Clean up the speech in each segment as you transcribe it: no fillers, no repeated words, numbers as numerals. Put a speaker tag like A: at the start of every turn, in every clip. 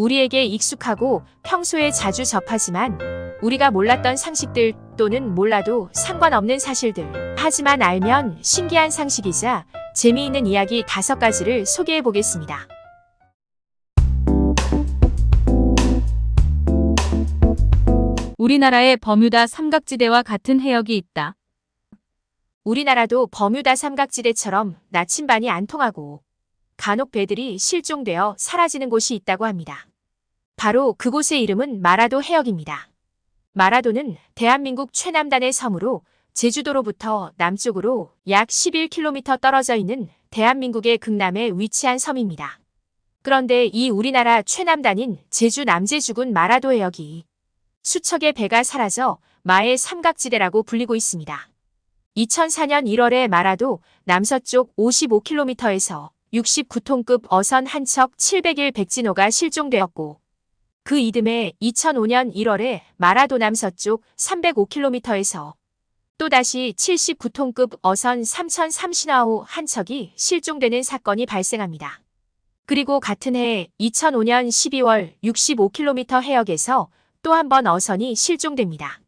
A: 우리에게 익숙하고 평소에 자주 접하지만 우리가 몰랐던 상식들 또는 몰라도 상관없는 사실들. 하지만 알면 신기한 상식이자 재미있는 이야기 5가지를 소개해 보겠습니다.
B: 우리나라에 버뮤다 삼각지대와 같은 해역이 있다.
A: 우리나라도 버뮤다 삼각지대처럼 나침반이 안 통하고 간혹 배들이 실종되어 사라지는 곳이 있다고 합니다. 바로 그곳의 이름은 마라도 해역입니다. 마라도는 대한민국 최남단의 섬으로 제주도로부터 남쪽으로 약 11km 떨어져 있는 대한민국의 극남에 위치한 섬입니다. 그런데 이 우리나라 최남단인 제주 남제주군 마라도 해역이 수척의 배가 사라져 마의 삼각지대라고 불리고 있습니다. 2004년 1월에 마라도 남서쪽 55km에서 69톤급 어선 한 척 700일 백진호가 실종되었고 그 이듬해 2005년 1월에 마라도 남서쪽 305km에서 또다시 79톤급 어선 3003신화호 한 척이 실종되는 사건이 발생합니다. 그리고 같은 해 2005년 12월 65km 해역에서 또 한 번 어선이 실종됩니다.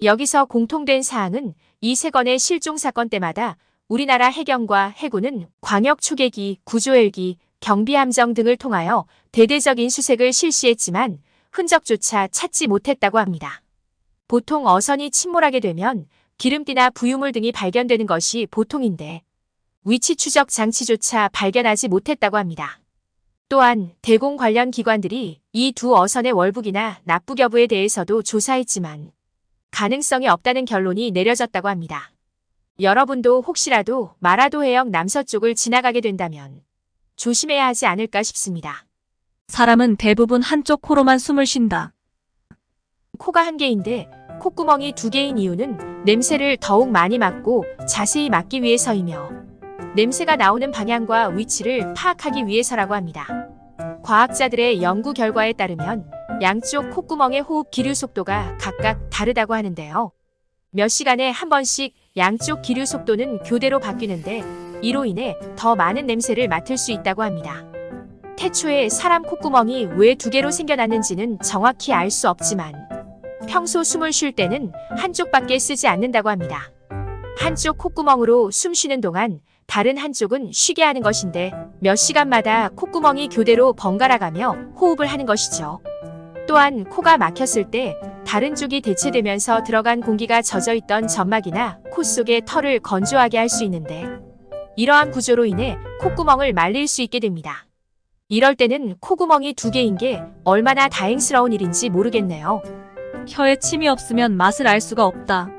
A: 여기서 공통된 사항은 이 3건의 실종 사건 때마다 우리나라 해경과 해군은 광역 초계기, 구조헬기, 경비함정 등을 통하여 대대적인 수색을 실시했지만 흔적조차 찾지 못했다고 합니다. 보통 어선이 침몰하게 되면 기름띠나 부유물 등이 발견되는 것이 보통인데 위치 추적 장치조차 발견하지 못했다고 합니다. 또한 대공 관련 기관들이 이 두 어선의 월북이나 납북 여부에 대해서도 조사했지만 가능성이 없다는 결론이 내려졌다고 합니다. 여러분도 혹시라도 마라도 해역 남서쪽을 지나가게 된다면 조심해야 하지 않을까 싶습니다.
B: 사람은 대부분 한쪽 코로만 숨을 쉰다.
A: 코가 한 개인데 콧구멍이 2개인 이유는 냄새를 더욱 많이 맡고 자세히 맡기 위해서이며 냄새가 나오는 방향과 위치를 파악하기 위해서라고 합니다. 과학자들의 연구 결과에 따르면 양쪽 콧구멍의 호흡 기류 속도가 각각 다르다고 하는데요. 몇 시간에 한 번씩 양쪽 기류 속도는 교대로 바뀌는데 이로 인해 더 많은 냄새를 맡을 수 있다고 합니다. 태초에 사람 콧구멍이 왜 2개로 생겨났는지는 정확히 알 수 없지만 평소 숨을 쉴 때는 한쪽밖에 쓰지 않는다고 합니다. 한쪽 콧구멍으로 숨 쉬는 동안 다른 한쪽은 쉬게 하는 것인데 몇 시간마다 콧구멍이 교대로 번갈아가며 호흡을 하는 것이죠. 또한 코가 막혔을 때 다른 쪽이 대체되면서 들어간 공기가 젖어있던 점막이나 코 속의 털을 건조하게 할 수 있는데 이러한 구조로 인해 콧구멍을 말릴 수 있게 됩니다. 이럴 때는 콧구멍이 2개인 게 얼마나 다행스러운 일인지 모르겠네요.
B: 혀에 침이 없으면 맛을 알 수가 없다.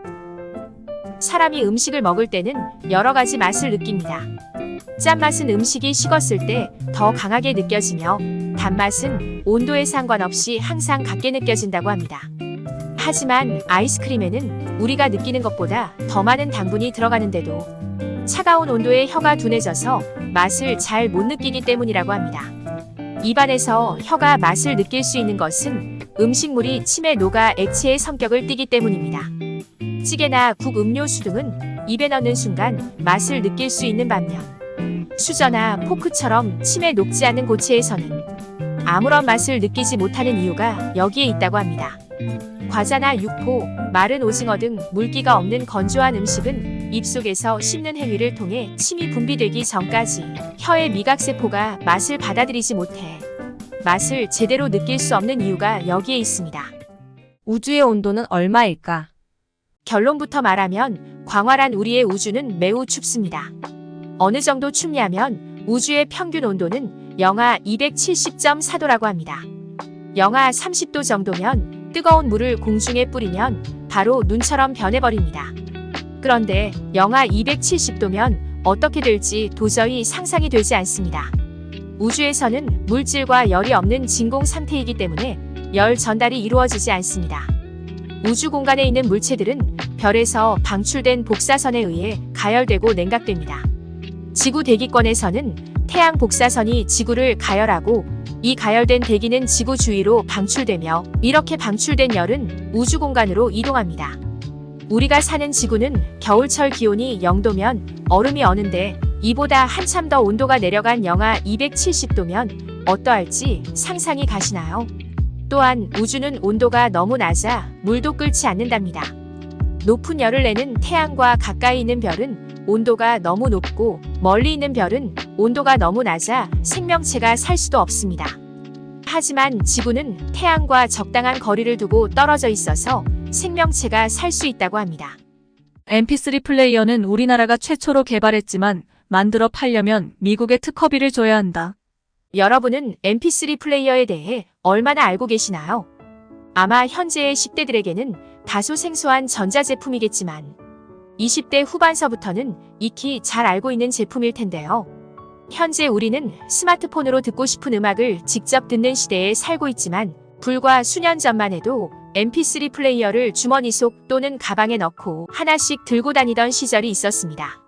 A: 사람이 음식을 먹을 때는 여러 가지 맛을 느낍니다. 짠맛은 음식이 식었을 때 더 강하게 느껴지며 단맛은 온도에 상관없이 항상 같게 느껴진다고 합니다. 하지만 아이스크림에는 우리가 느끼는 것보다 더 많은 당분이 들어가는데도 차가운 온도에 혀가 둔해져서 맛을 잘 못 느끼기 때문이라고 합니다. 입안에서 혀가 맛을 느낄 수 있는 것은 음식물이 침에 녹아 액체의 성격을 띠기 때문입니다. 찌개나 국, 음료수 등은 입에 넣는 순간 맛을 느낄 수 있는 반면 수저나 포크처럼 침에 녹지 않는 고체에서는 아무런 맛을 느끼지 못하는 이유가 여기에 있다고 합니다. 과자나 육포, 마른 오징어 등 물기가 없는 건조한 음식은 입속에서 씹는 행위를 통해 침이 분비되기 전까지 혀의 미각세포가 맛을 받아들이지 못해 맛을 제대로 느낄 수 없는 이유가 여기에 있습니다.
B: 우주의 온도는 얼마일까?
A: 결론부터 말하면 광활한 우리의 우주는 매우 춥습니다. 어느 정도 춥냐면 우주의 평균 온도는 영하 270.4도라고 합니다. 영하 30도 정도면 뜨거운 물을 공중에 뿌리면 바로 눈처럼 변해버립니다. 그런데 영하 270도면 어떻게 될지 도저히 상상이 되지 않습니다. 우주에서는 물질과 열이 없는 진공 상태이기 때문에 열 전달이 이루어지지 않습니다. 우주 공간에 있는 물체들은 별에서 방출된 복사선에 의해 가열되고 냉각됩니다. 지구 대기권에서는 태양 복사선이 지구를 가열하고 이 가열된 대기는 지구 주위로 방출되며 이렇게 방출된 열은 우주 공간으로 이동합니다. 우리가 사는 지구는 겨울철 기온이 0도면 얼음이 어는데 이보다 한참 더 온도가 내려간 영하 270도면 어떠할지 상상이 가시나요? 또한 우주는 온도가 너무 낮아 물도 끓지 않는답니다. 높은 열을 내는 태양과 가까이 있는 별은 온도가 너무 높고 멀리 있는 별은 온도가 너무 낮아 생명체가 살 수도 없습니다. 하지만 지구는 태양과 적당한 거리를 두고 떨어져 있어서 생명체가 살 수 있다고 합니다.
B: MP3 플레이어는 우리나라가 최초로 개발했지만 만들어 팔려면 미국에 특허비를 줘야 한다.
A: 여러분은 MP3 플레이어에 대해 얼마나 알고 계시나요? 아마 현재의 10대들에게는 다소 생소한 전자제품이겠지만 20대 후반서부터는 익히 잘 알고 있는 제품일 텐데요. 현재 우리는 스마트폰으로 듣고 싶은 음악을 직접 듣는 시대에 살고 있지만 불과 수년 전만 해도 MP3 플레이어를 주머니 속 또는 가방에 넣고 하나씩 들고 다니던 시절이 있었습니다.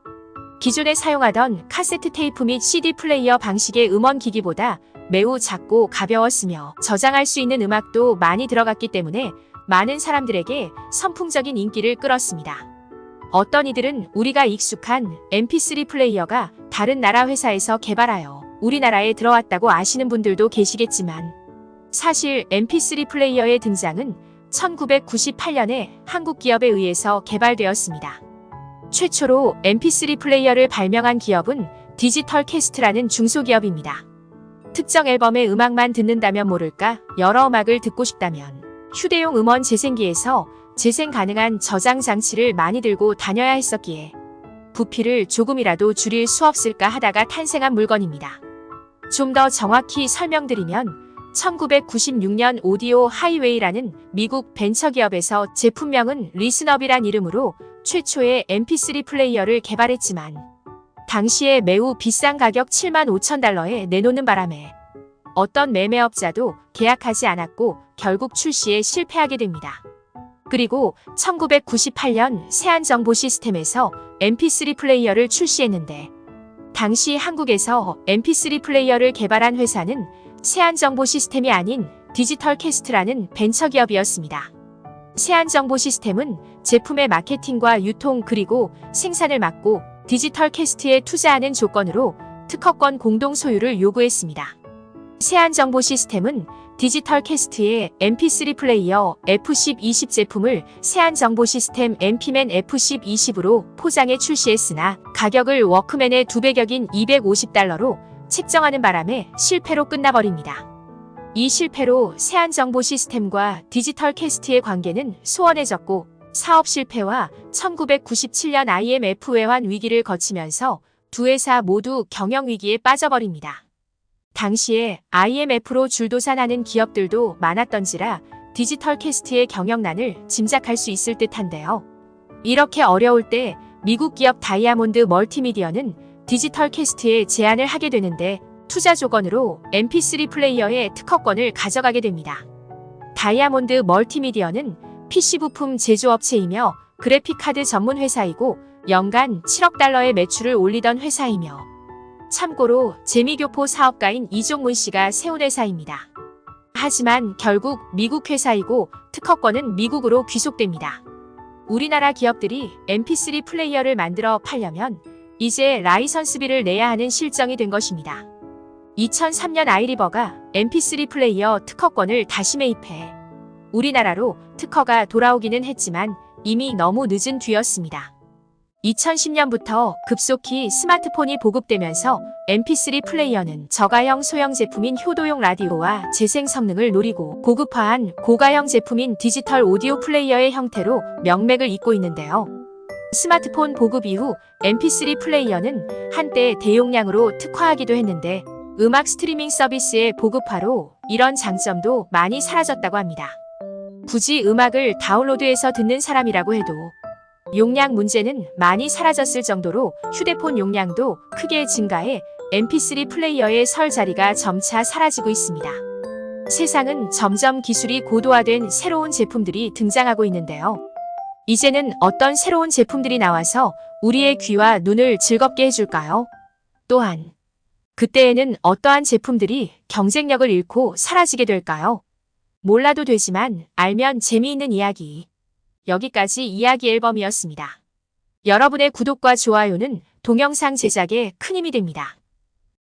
A: 기존에 사용하던 카세트 테이프 및 CD 플레이어 방식의 음원기기보다 매우 작고 가벼웠으며 저장할 수 있는 음악도 많이 들어갔기 때문에 많은 사람들에게 선풍적인 인기를 끌었습니다. 어떤 이들은 우리가 익숙한 MP3 플레이어가 다른 나라 회사에서 개발하여 우리나라에 들어왔다고 아시는 분들도 계시겠지만 사실 MP3 플레이어의 등장은 1998년에 한국 기업에 의해서 개발되었습니다. 최초로 MP3 플레이어를 발명한 기업은 디지털 캐스트라는 중소기업입니다. 특정 앨범의 음악만 듣는다면 모를까 여러 음악을 듣고 싶다면 휴대용 음원 재생기에서 재생 가능한 저장 장치를 많이 들고 다녀야 했었기에 부피를 조금이라도 줄일 수 없을까 하다가 탄생한 물건입니다. 좀 더 정확히 설명드리면 1996년 오디오 하이웨이라는 미국 벤처기업에서 제품명은 리스너비란 이름으로 최초의 MP3 플레이어를 개발했지만 당시에 매우 비싼 가격 75,000달러에 내놓는 바람에 어떤 매매업자도 계약하지 않았고 결국 출시에 실패하게 됩니다. 그리고 1998년 세안정보시스템에서 MP3 플레이어를 출시했는데 당시 한국에서 MP3 플레이어를 개발한 회사는 세안정보시스템이 아닌 디지털 캐스트라는 벤처기업이었습니다. 세안정보시스템은 제품의 마케팅과 유통 그리고 생산을 맡고 디지털 캐스트에 투자하는 조건으로 특허권 공동 소유를 요구했습니다. 세안정보시스템은 디지털 캐스트의 MP3 플레이어 F1020 제품을 세안정보시스템 MP맨 F1020으로 포장해 출시했으나 가격을 워크맨의 2배격인 250달러로 책정하는 바람에 실패로 끝나버립니다. 이 실패로 세안정보시스템과 디지털 캐스트의 관계는 소원해졌고 사업 실패와 1997년 IMF 외환 위기를 거치면서 두 회사 모두 경영 위기에 빠져버립니다. 당시에 IMF로 줄도산하는 기업들도 많았던지라 디지털 캐스트의 경영난을 짐작할 수 있을 듯한데요. 이렇게 어려울 때 미국 기업 다이아몬드 멀티미디어는 디지털 캐스트에 제안을 하게 되는데 투자 조건으로 MP3 플레이어의 특허권을 가져가게 됩니다. 다이아몬드 멀티미디어는 PC 부품 제조업체이며 그래픽카드 전문 회사이고 연간 7억 달러의 매출을 올리던 회사이며 참고로 재미교포 사업가인 이종문 씨가 세운 회사입니다. 하지만 결국 미국 회사이고 특허권은 미국으로 귀속됩니다. 우리나라 기업들이 MP3 플레이어를 만들어 팔려면 이제 라이선스비를 내야 하는 실정이 된 것입니다. 2003년 아이리버가 MP3 플레이어 특허권을 다시 매입해 우리나라로 특허가 돌아오기는 했지만 이미 너무 늦은 뒤였습니다. 2010년부터 급속히 스마트폰이 보급되면서 MP3 플레이어는 저가형 소형 제품인 효도용 라디오와 재생 성능을 노리고 고급화한 고가형 제품인 디지털 오디오 플레이어의 형태로 명맥을 잇고 있는데요. 스마트폰 보급 이후 MP3 플레이어는 한때 대용량으로 특화하기도 했는데 음악 스트리밍 서비스의 보급화로 이런 장점도 많이 사라졌다고 합니다. 굳이 음악을 다운로드해서 듣는 사람이라고 해도 용량 문제는 많이 사라졌을 정도로 휴대폰 용량도 크게 증가해 MP3 플레이어의 설 자리가 점차 사라지고 있습니다. 세상은 점점 기술이 고도화된 새로운 제품들이 등장하고 있는데요. 이제는 어떤 새로운 제품들이 나와서 우리의 귀와 눈을 즐겁게 해줄까요? 또한 그때에는 어떠한 제품들이 경쟁력을 잃고 사라지게 될까요? 몰라도 되지만 알면 재미있는 이야기. 여기까지 이야기 앨범이었습니다. 여러분의 구독과 좋아요는 동영상 제작에 큰 힘이 됩니다.